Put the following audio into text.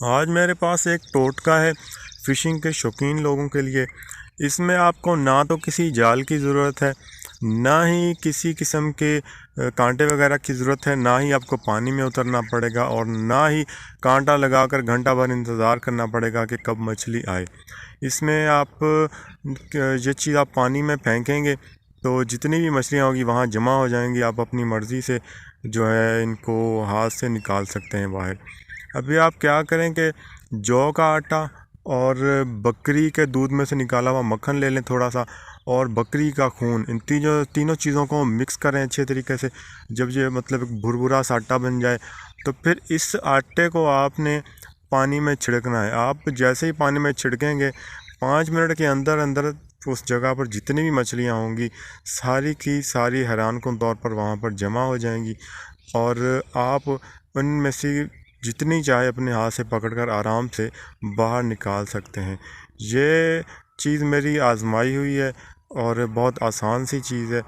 आज मेरे पास एक टोटका है फ़िशिंग के शौकीन लोगों के लिए। इसमें आपको ना तो किसी जाल की ज़रूरत है, ना ही किसी किस्म के कांटे वगैरह की ज़रूरत है, ना ही आपको पानी में उतरना पड़ेगा और ना ही कांटा लगाकर घंटा भर इंतज़ार करना पड़ेगा कि कब मछली आए। इसमें आप ये चीज़ आप पानी में फेंकेंगे तो जितनी भी मछलियाँ होगी वहाँ जमा हो जाएंगी। आप अपनी मर्ज़ी से जो है इनको हाथ से निकाल सकते हैं बाहर। अभी आप क्या करें कि जौ का आटा और बकरी के दूध में से निकाला हुआ मक्खन ले लें थोड़ा सा, और बकरी का खून, इन तीनों चीज़ों को मिक्स करें अच्छे तरीके से। जब ये मतलब एक भुरभुरा सा आटा बन जाए तो फिर इस आटे को आपने पानी में छिड़कना है। आप जैसे ही पानी में छिड़केंगे 5 मिनट के अंदर अंदर उस जगह पर जितनी भी मछलियाँ होंगी सारी की सारी हैरानकुन तौर पर वहाँ पर जमा हो जाएंगी, और आप उनमें से जितनी चाहे अपने हाथ से पकड़कर आराम से बाहर निकाल सकते हैं। ये चीज़ मेरी आजमाई हुई है और बहुत आसान सी चीज़ है।